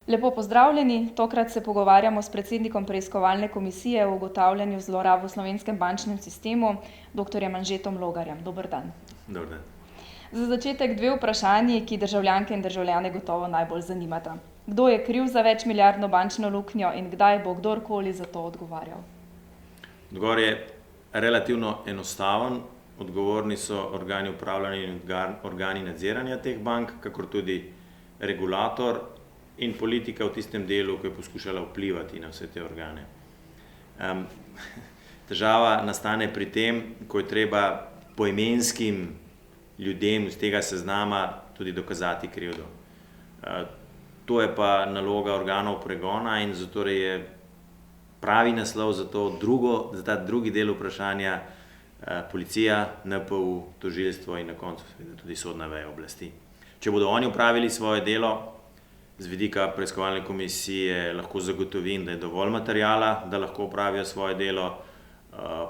Lepo pozdravljeni, tokrat se pogovarjamo s predsednikom preiskovalne komisije o ugotavljanju zlorab v slovenskem bančnem sistemu, dr. Anžetom Logarjem. Dober dan. Dober dan. Za začetek dve vprašanji, ki državljanke in državljane gotovo najbolj zanimata. Kdo je kriv za večmilijardno bančno luknjo in kdaj bo kdorkoli za to odgovarjal? Odgovor je relativno enostaven. Odgovorni so organi upravljanja in organi nadziranja teh bank, kakor tudi regulator in politika v tistem delu, ki je poskušala vplivati na vse te organe. Težava nastane pri tem, ko je treba poimenskim ljudem iz tega seznama tudi dokazati krivdo. To je pa naloga organov pregona in zato je pravi naslov za ta drugi del vprašanja policija, NPU, tožilstvo in na koncu tudi sodna veja oblasti. Če bodo oni upravili svoje delo, z vidika preiskovalne komisije lahko zagotovim, da je dovolj materiala, da lahko opravijo svoje delo,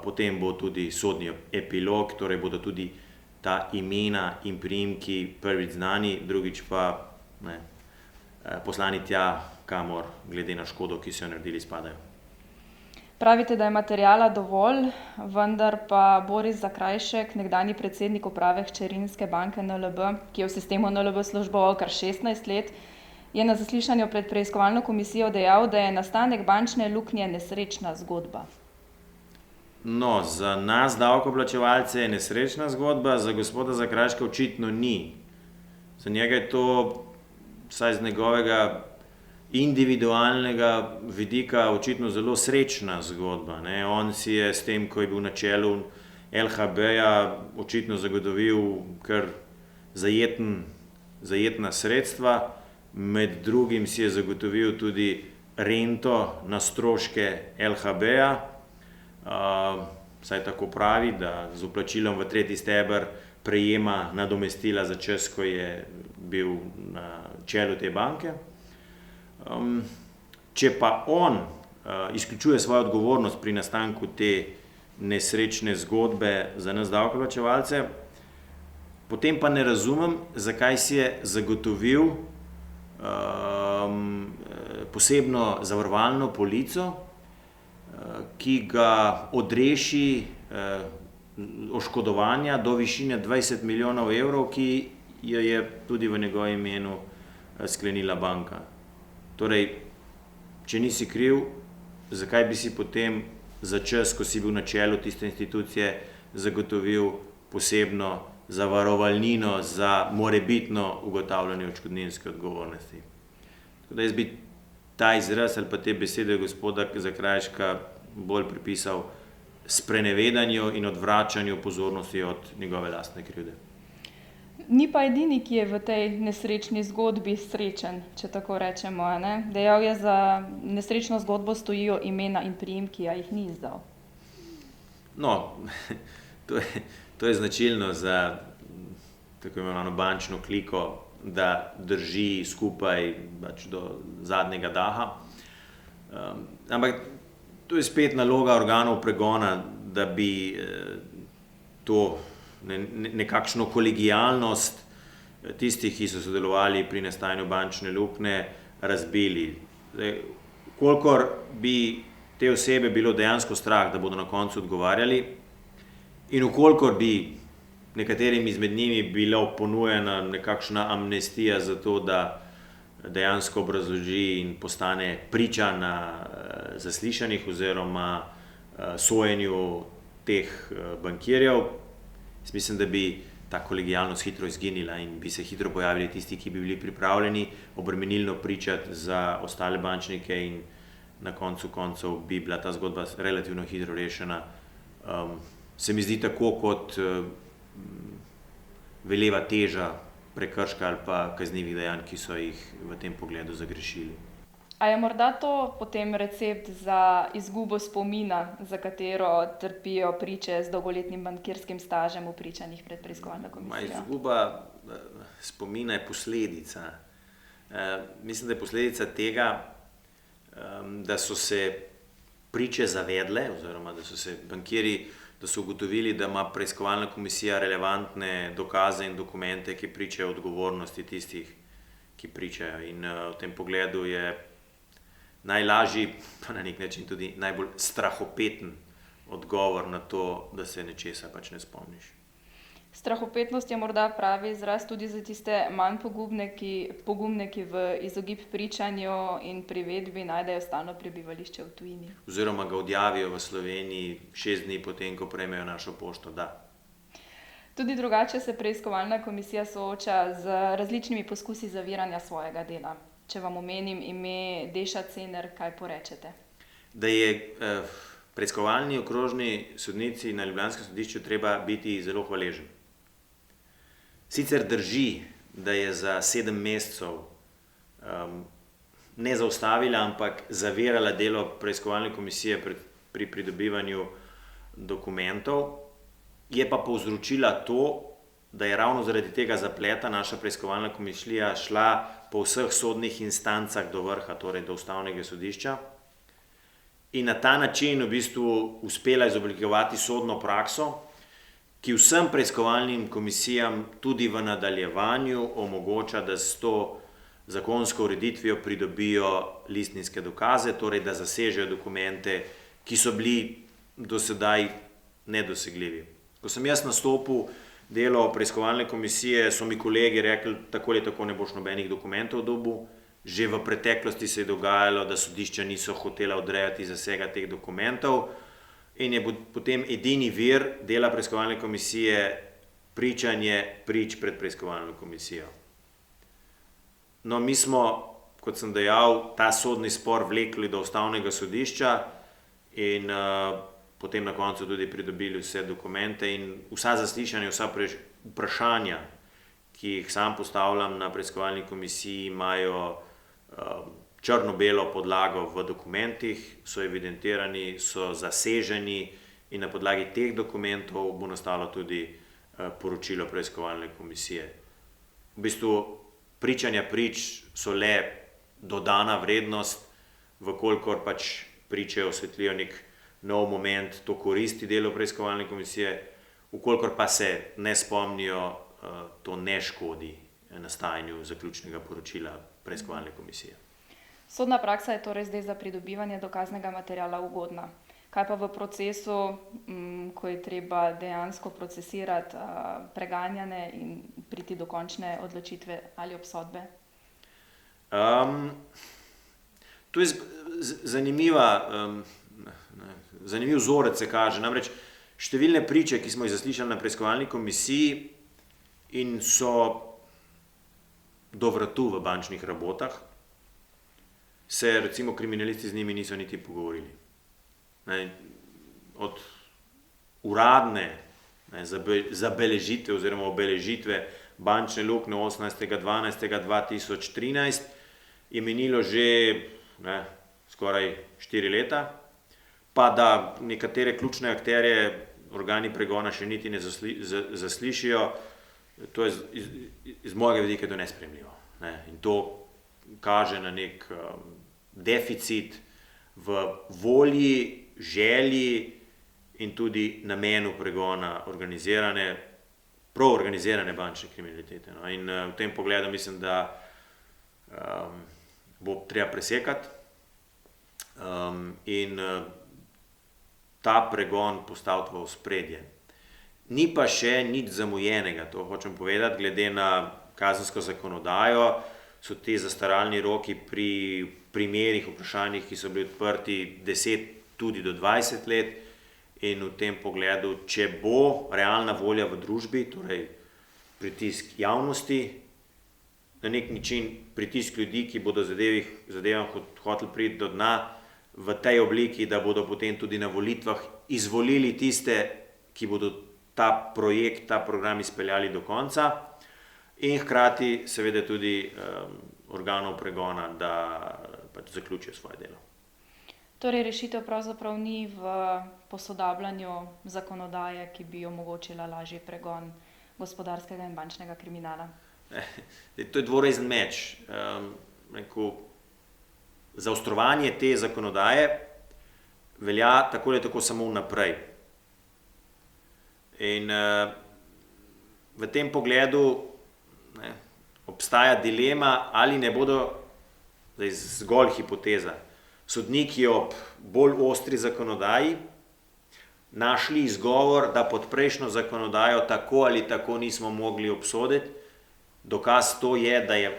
potem bo tudi sodni epilog, torej bodo tudi ta imena in priimki prvič znani, drugič pa poslani tja, kamor glede na škodo, ki so jo naredili, spadajo. Pravite, da je materiala dovolj, vendar pa Boris Zakrajšek, nekdanji predsednik uprave hčerinske banke NLB, ki je v sistemu NLB služboval kar 16 let, je na zaslišanju pred preiskovalno komisijo dejal, da je nastanek bančne luknje nesrečna zgodba. No, za nas davkoplačevalce je nesrečna zgodba, za gospoda Zakrajška očitno ni. Za njega je to, vsaj z njegovega individualnega vidika, očitno zelo srečna zgodba. On si je s tem, ko je bil na čelu LHB-ja, očitno zagotovil kar zajetna sredstva, med drugim si je zagotovil tudi rento na stroške LHB-ja, saj tako pravi, da z vplačilom v tretji steber prejema nadomestila za čas, ko je bil na čelu te banke. Če pa on izključuje svojo odgovornost pri nastanku te nesrečne zgodbe za nas davkoplačevalce, potem pa ne razumem, zakaj si je zagotovil posebno zavarovalno polico, ki ga odreši oškodovanja do višine 20 milijonov evrov, ki jo je tudi v njegovem imenu sklenila banka. Torej, če nisi kriv, zakaj bi si potem za čas, ko si bil na čelu tiste institucije, zagotovil posebno zavarovalnino za morebitno ugotavljanje odškodninske odgovornosti. Tako da jaz bi ta izraz ali pa te besede gospoda Zakrajška bolj pripisal sprenevedanju in odvračanju pozornosti od njegove lastne krivde. Ni pa edini, ki je v tej nesrečni zgodbi srečen, če tako rečemo. Dejal je, za nesrečno zgodbo stojijo imena in priimki, a jih ni izdal. No, to je značilno za tako imenovano bančno kliko, da drži skupaj do zadnjega daha. Ampak to je spet naloga organov pregona, da bi to nekakšno kolegialnost tistih, ki so sodelovali pri nastajanju bančne luknje, razbili. Kolikor bi te osebe bilo dejansko strah, da bodo na koncu odgovarjali, in ukolikor bi nekaterim izmed njimi bila ponujena nekakšna amnestija za to, da dejansko obrazloži in postane priča na zaslišanjih oziroma sojenju teh bankirjev, mislim, da bi ta kolegialnost hitro izginila in bi se hitro pojavili tisti, ki bi bili pripravljeni obremenilno pričati za ostale bančnike in na koncu koncev bi bila ta zgodba relativno hitro rešena. Se mi zdi tako, kot veleva teža prekrška ali pa kaznivih dejanj, ki so jih v tem pogledu zagrešili. A je morda to potem recept za izgubo spomina, za katero trpijo priče z dolgoletnim bankirskim stažem v pričanjih pred preiskovalno komisijo? Izguba spomina je posledica. Mislim, da je posledica tega, da so se priče zavedle, oziroma da so se bankirji da so ugotovili, da ima preiskovalna komisija relevantne dokaze in dokumente, ki pričajo o odgovornosti tistih, ki pričajo. In v tem pogledu je najlažji, pa na nek način tudi najbolj strahopeten odgovor na to, da se nečesa pač ne spomniš. Strahopetnost je morda pravi izraz tudi za tiste manj pogumne, ki v izogib pričanju in privedbi najdejo stalno prebivališče v tujini. Oziroma ga odjavijo v Sloveniji 6 dni potem, ko prejmejo našo pošto, da. Tudi drugače se preiskovalna komisija sooča z različnimi poskusi zaviranja svojega dela. Če vam omenim ime Deša Cener, kaj porečete? Da je preiskovalni okrožni sodnici na ljubljanskem sodišču treba biti zelo hvaležen. Sicer drži, da je za 7 mesecev ne zaustavila, ampak zavirala delo preiskovalne komisije pri pridobivanju dokumentov, je pa povzročila to, da je ravno zaradi tega zapleta naša preiskovalna komisija šla po vseh sodnih instancah do vrha, torej do Ustavnega sodišča, in na ta način v bistvu uspela izoblikovati sodno prakso, ki vsem preiskovalnim komisijam tudi v nadaljevanju omogoča, da s to zakonsko ureditvijo pridobijo listninske dokaze, torej da zasežejo dokumente, ki so bili do sedaj nedosegljivi. Ko sem jaz nastopil delo preiskovalne komisije, so mi kolegi rekli, tako ali tako ne boš nobenih dokumentov dobil. Že v preteklosti se je dogajalo, da sodišča niso hotela odrejati zasega teh dokumentov in je potem edini vir dela preiskovalne komisije pričanje prič pred preiskovalno komisijo. No, mi smo, kot sem dejal, ta sodni spor vlekli do Ustavnega sodišča in potem na koncu tudi pridobili vse dokumente in vsa zaslišanja, vsa vprašanja, ki jih sam postavljam na preiskovalni komisiji, imajo črno-belo podlago v dokumentih, so evidentirani, so zaseženi in na podlagi teh dokumentov bo nastalo tudi poročilo preiskovalne komisije. V bistvu pričanja prič so le dodana vrednost, vkolikor pač priče osvetlijo nek nov moment, to koristi delo preiskovalne komisije, vkolikor pa se ne spomnijo, to ne škodi nastajanju zaključnega poročila preiskovalne komisije. Sodna praksa je torej zdaj za pridobivanje dokaznega materiala ugodna. Kaj pa v procesu, ko je treba dejansko procesirati preganjane in priti do končne odločitve ali obsodbe? To je zanimiv vzorec se kaže. Namreč številne priče, ki smo jih zaslišali na preiskovalni komisiji in so do vratu v bančnih rabotah, se recimo kriminalisti z njimi niso niti pogovorili. Od uradne zabeležitve oziroma obeležitve bančne luknje 18.12.2013 je minilo že skoraj 4 leta, pa da nekatere ključne akterje organi pregona še niti ne zaslišijo, to je iz mojega vidika to nesprejemljivo. In to kaže na nek deficit v volji, želji in tudi namenu pregona prav organizirane bančne kriminalitete. In v tem pogledu mislim, da bo treba presekati in ta pregon postaviti v ospredje. Ni pa še nič zamujenega, to hočem povedati, glede na kazensko zakonodajo, so ti zastaralni roki pri primerih, vprašanjih, ki so bili odprti 10 tudi do 20 let in v tem pogledu, če bo realna volja v družbi, torej pritisk javnosti, na nek način pritisk ljudi, ki bodo zadevam hoteli priti do dna, v tej obliki, da bodo potem tudi na volitvah izvolili tiste, ki bodo ta projekt, ta program izpeljali do konca in hkrati seveda tudi organov pregona, da pač zaključijo svoje delo. Torej rešitev pravzaprav ni v posodabljanju zakonodaje, ki bi omogočila lažji pregon gospodarskega in bančnega kriminala? To je dvorezen meč. Zaostrovanje te zakonodaje velja tako ali tako samo vnaprej. In v tem pogledu obstaja dilema, ali ne bodo, zdaj zgolj hipoteza, sodniki ob bolj ostri zakonodaji našli izgovor, da pod prejšnjo zakonodajo tako ali tako nismo mogli obsoditi. Dokaz to je, da je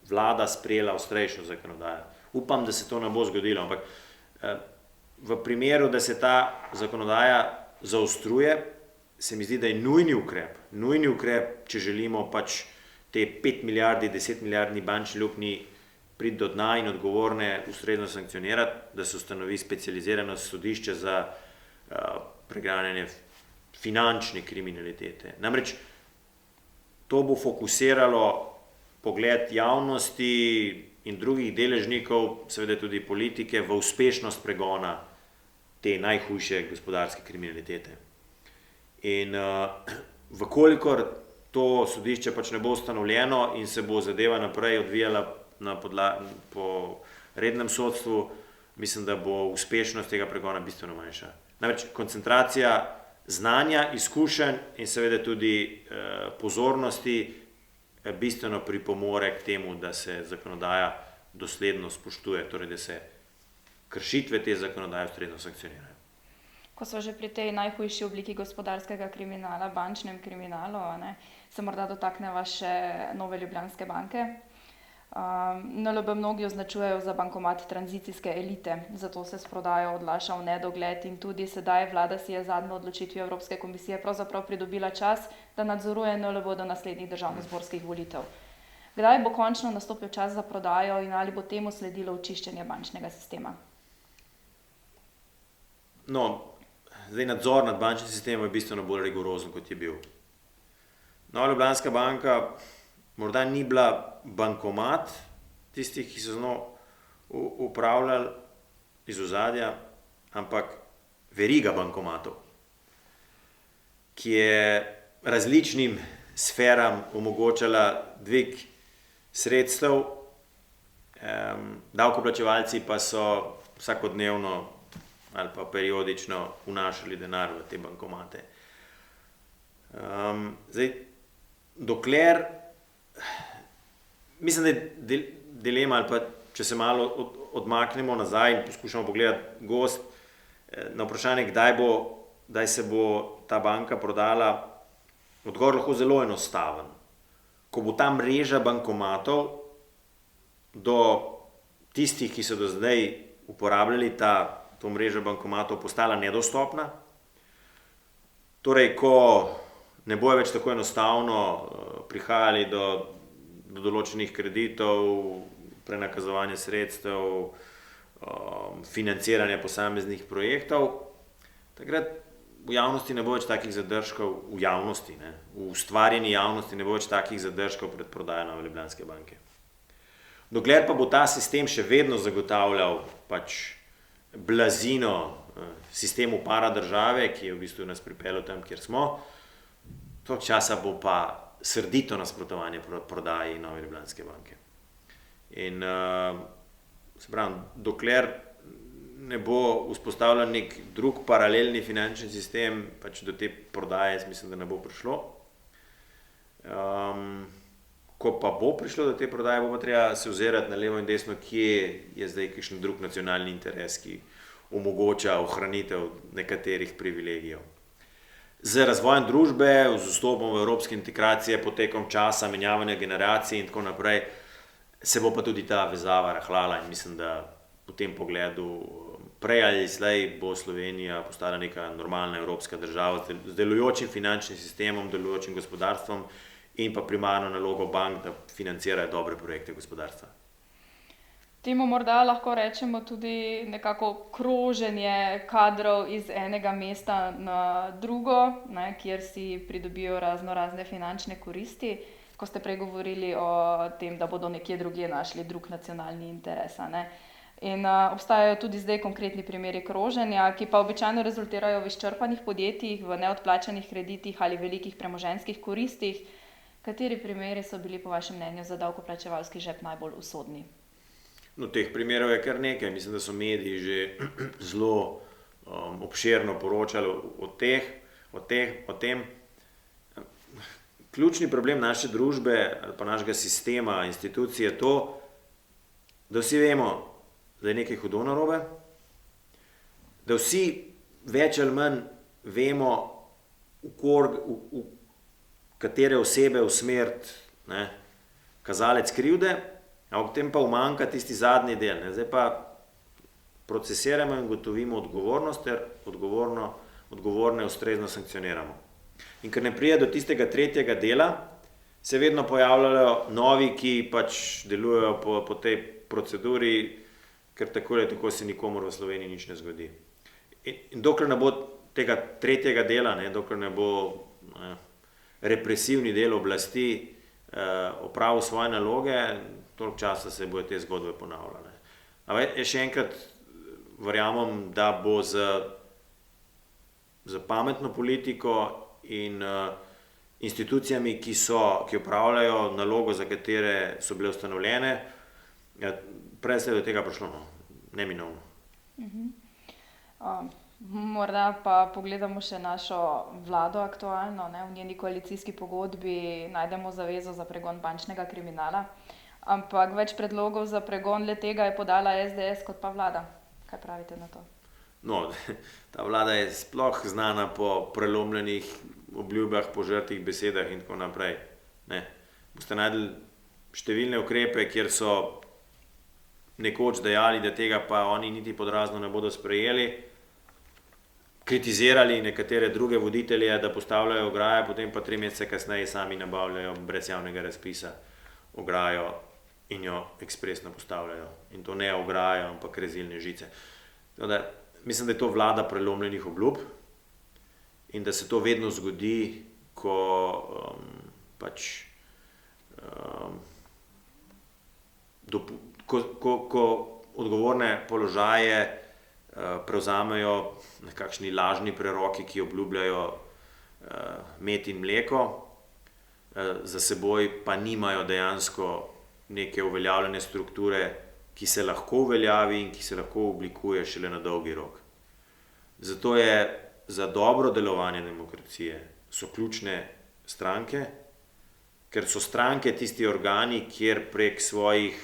vlada sprejela ostrejšo zakonodajo. Upam, da se to ne bo zgodilo, ampak v primeru, da se ta zakonodaja zaostruje, se mi zdi, da je nujni ukrep, če želimo pač te 5 milijardi, 10 milijardni bančni luknji priti do dna in odgovorne ustrezno sankcionirati, da se ustanovi specializirano sodišče za preganjanje finančne kriminalitete. Namreč to bo fokusiralo pogled javnosti in drugih deležnikov, seveda tudi politike, v uspešnost pregona te najhujše gospodarske kriminalitete. In vkolikor to sodišče pač ne bo ustanovljeno in se bo zadeva naprej odvijala po rednem sodstvu, mislim, da bo uspešnost tega pregona bistveno manjša. Namreč koncentracija znanja, izkušenj in seveda tudi pozornosti bistveno pripomore k temu, da se zakonodaja dosledno spoštuje, torej da se kršitve te zakonodaje ustrezno sankcionirajo. Ko smo že pri tej najhujši obliki gospodarskega kriminala, bančnem kriminalu, se morda dotakneva še Nove Ljubljanske banke. NLB mnogi označujejo za bankomat tranzicijske elite, zato se s prodajo odlaša v nedogled in tudi sedaj vlada si je zadnjo odločitvijo Evropske komisije pravzaprav pridobila čas, da nadzoruje NLB do naslednjih državnozborskih volitev. Kdaj bo končno nastopil čas za prodajo in ali bo temu sledilo očiščenje bančnega sistema? No, zdaj nadzor nad bančnim sistemom je bistveno bolj rigorozen, kot je bil. Nova Ljubljanska banka morda ni bila bankomat tistih, ki so z njo upravljali iz ozadja, ampak veriga bankomatov, ki je različnim sferam omogočala dvig sredstev, davkoplačevalci pa so vsakodnevno ali pa periodično vnašali denar v te bankomate. Zdaj, dokler, mislim, da je dilema, ali pa če se malo odmaknemo nazaj in poskušamo pogledati gozd, na vprašanje, kdaj se bo ta banka prodala, odgovor lahko zelo enostaven. Ko bo ta mreža bankomatov do tistih, ki so do zdaj uporabljali to mrežo bankomatov, postala nedostopna, torej ko ne bojo več tako enostavno prihajali do določenih kreditov, prenakazovanja sredstev, financiranja posameznih projektov, takrat v javnosti ne bo več takih zadržkov, v ustvarjeni javnosti ne bo več takih zadržkov pred prodajo Nove Ljubljanske banke. Dokler pa bo ta sistem še vedno zagotavljal pač blazino sistemu paradržave, ki je v bistvu nas pripeljal tam, kjer smo, toliko časa bo pa srdito nasprotovanje prodaji Nove Ljubljanske banke. In se pravi, dokler ne bo vzpostavljen nek drug paralelni finančni sistem, pač do te prodaje, mislim, da ne bo prišlo. Ko pa bo prišlo do te prodaje, bo pa treba se ozirati na levo in desno, kje je zdaj kakšen drug nacionalni interes, ki omogoča ohranitev nekaterih privilegijev. Z razvojem družbe, z vstopom v evropske integracije, potekom časa, menjavanja generacij in tako naprej, se bo pa tudi ta vezava rahljala in mislim, da v tem pogledu prej ali slej bo Slovenija postala neka normalna evropska država z delujočim finančnim sistemom, delujočim gospodarstvom in pa primarno nalogo bank, da financirajo dobre projekte gospodarstva. Temu morda lahko rečemo tudi nekako kroženje kadrov iz enega mesta na drugo, kjer si pridobijo razne finančne koristi, ko ste prej govorili o tem, da bodo nekje drugje našli drug nacionalni interes. In obstajajo tudi zdaj konkretni primeri kroženja, ki pa običajno rezultirajo v izčrpanih podjetjih, v neodplačanih kreditih ali velikih premoženjskih koristih. Kateri primeri so bili po vašem mnenju za davkoplačevalski žep najbolj usodni? No, teh primerov je kar nekaj. Mislim, da so mediji že zelo obširno poročali o tem. ključni problem naše družbe ali pa našega sistema, institucije je to, da vsi vemo, da je nekaj hudo narobe, da vsi več ali manj vemo, v katere osebe usmeriti kazalec krivde, a v tem pa umanjka tisti zadnji del. Zdaj pa procesiramo in gotovimo odgovornost ter odgovorne ustrezno sankcioniramo. In ker ne pride do tistega tretjega dela, se vedno pojavljajo novi, ki pač delujejo po tej proceduri, ker tako ali tako se nikomur v Sloveniji nič ne zgodi. In dokler ne bo tega tretjega dela, dokler ne bo represivni del oblasti opravil svoje naloge, toliko časa se bodo te zgodbe ponavljale. Ampak še enkrat verjamem, da bo z pametno politiko in institucijami, ki opravljajo nalogo, za katere so bile ustanovljene, prej se je do tega prišlo, neminovno. Morda pa pogledamo še našo vlado aktualno. V njeni koalicijski pogodbi najdemo zavezo za pregon bančnega kriminala, ampak več predlogov za pregon le-tega je podala SDS kot pa vlada. Kaj pravite na to? Ta vlada je sploh znana po prelomljenih obljubah, požrtih besedah in tako naprej. Boste najdli številne ukrepe, kjer so nekoč dejali, da tega pa oni niti pod razno ne bodo sprejeli, kritizirali nekatere druge voditelje, da postavljajo ograje, potem pa 3 mesece kasneje sami nabavljajo brez javnega razpisa ograjo in jo ekspresno postavljajo. In to ne ograjo, ampak rezilne žice. Mislim, da je to vlada prelomljenih obljub in da se to vedno zgodi, ko odgovorne položaje prevzamejo nekakšni lažni preroki, ki obljubljajo med in mleko, za seboj pa nimajo dejansko neke uveljavljene strukture, ki se lahko uveljavi in ki se lahko oblikuje šele na dolgi rok. Zato je za dobro delovanje demokracije so ključne stranke, ker so stranke tisti organi, kjer prek svojih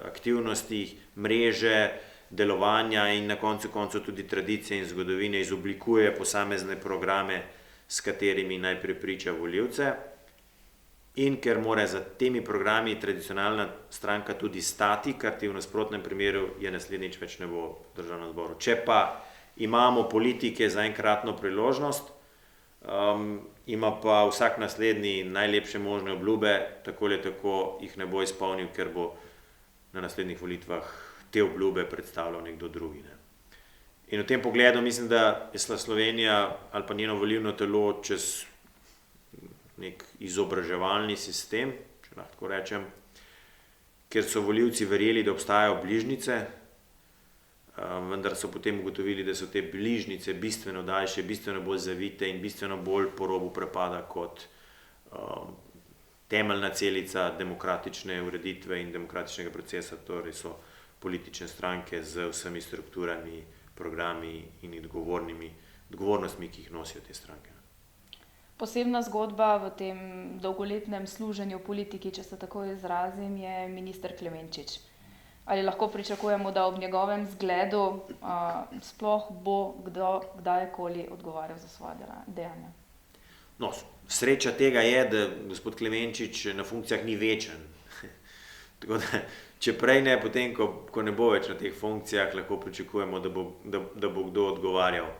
aktivnosti, mreže, delovanja in na koncu koncev tudi tradicije in zgodovine izoblikuje posamezne programe, s katerimi naj prepriča volivce. In ker mora za temi programi tradicionalna stranka tudi stati, kar ti v nasprotnem primeru je naslednjič več ne bo v Državnem zboru. Če pa imamo politike za enkratno priložnost, ima pa vsak naslednji najlepše možne obljube, tako ali tako jih ne bo izpolnil, ker bo na naslednjih volitvah te obljube predstavljal nekdo drugi. In v tem pogledu mislim, da je Slovenija ali pa njeno volilno telo čez nek izobraževalni sistem, če lahko rečem, ker so volivci verjeli, da obstajajo bližnjice, vendar so potem ugotovili, da so te bližnjice bistveno daljše, bistveno bolj zavite in bistveno bolj po robu prepada kot temeljna celica demokratične ureditve in demokratičnega procesa, torej so politične stranke z vsemi strukturami, programi in odgovornostmi, ki jih nosijo te stranke. Posebna zgodba v tem dolgoletnem služenju politiki, če se tako izrazim, je minister Klemenčič. Ali lahko pričakujemo, da ob njegovem zgledu sploh bo kdajkoli odgovarjal za svoje dejanja? Sreča tega je, da gospod Klemenčič na funkcijah ni večen. Tako da, če prej ne, potem, ko ne bo več na teh funkcijah, lahko pričakujemo, da bo kdo odgovarjal.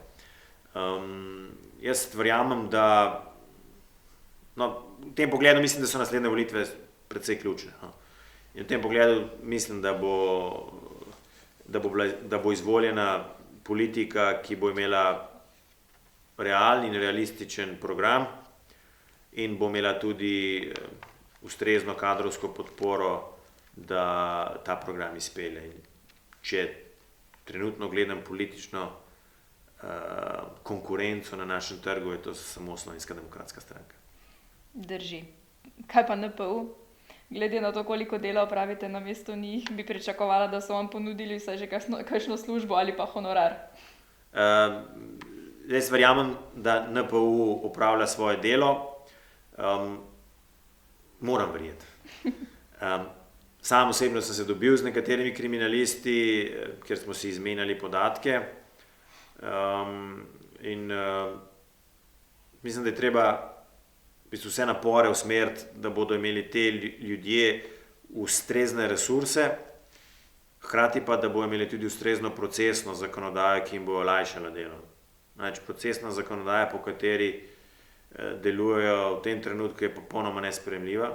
Jaz verjamem, da v tem pogledu mislim, da so naslednje volitve precej ključne. In v tem pogledu mislim, da bo izvoljena politika, ki bo imela realen in realističen program in bo imela tudi ustrezno kadrovsko podporo, da ta program izpelje. Če trenutno gledam politično konkurenco na našem trgu, je to samo Slovenska demokratska stranka. Drži. Kaj pa NPU? Glede na to, koliko dela opravite namesto njih, bi pričakovala, da so vam ponudili vsaj že kakšno službo ali pa honorar. Jaz verjamem, da NPU opravlja svoje delo. Moram verjeti. Sam osebno sem se dobil z nekaterimi kriminalisti, kjer smo si izmenjali podatke. Mislim, da je treba vse napore usmeriti, da bodo imeli te ljudje ustrezne resurse, hkrati pa, da bodo imeli tudi ustrezno procesno zakonodajo, ki jim bo olajšala delo. Procesna zakonodaja, po kateri delujejo v tem trenutku, je popolnoma nesprejemljiva,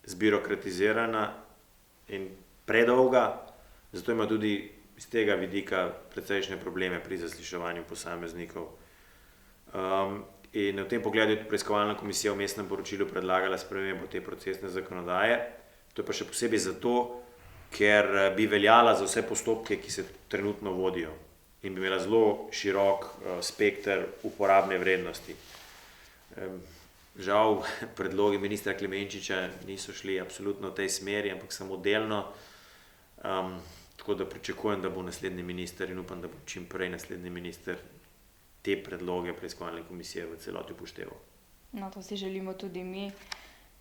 zbirokratizirana in predolga, zato ima tudi iz tega vidika precejšnje probleme pri zasliševanju posameznikov. In v tem pogledu je preiskovalna komisija v vmesnem poročilu predlagala spremembo te procesne zakonodaje. To je pa še posebej zato, ker bi veljala za vse postopke, ki se trenutno vodijo in bi imela zelo širok spekter uporabne vrednosti. Žal predlogi ministra Klemenčiča niso šli absolutno v tej smeri, ampak samo delno, tako da pričakujem, da bo naslednji minister in upam, da bo čim prej naslednji minister te predloge preiskovalne komisije v celoti upošteval. No, to si želimo tudi mi.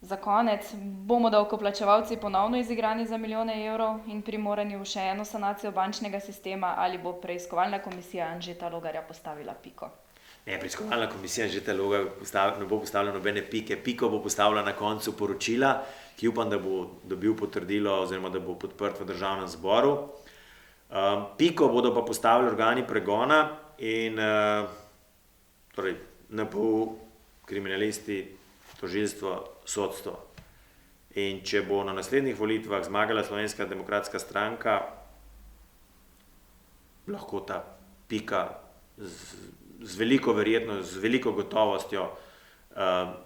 Za konec, bomo davkoplačevalci ponovno izigrani za milijone evrov in primorani v še eno sanacijo bančnega sistema ali bo preiskovalna komisija Anžeta Logarja postavila piko? Ne, preiskovalna komisija Anžeta Logarja ne bo postavila nobene pike. Piko bo postavila na koncu poročila, ki upam, da bo dobil potrdilo oziroma da bo podprt v Državnem zboru. Piko bodo pa postavili organi pregona in torej NPU, kriminalisti, tožilstvo, sodstvo. In če bo na naslednjih volitvah zmagala Slovenska demokratska stranka, lahko ta pika z veliko verjetnostjo, z veliko gotovostjo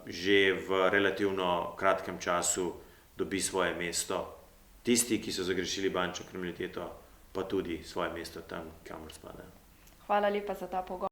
že v relativno kratkem času dobi svoje mesto. Tisti, ki so zagrešili bančno kriminaliteto, pa tudi svoje mesto tam, kamor spadajo. Hvala lepa za ta pogovor.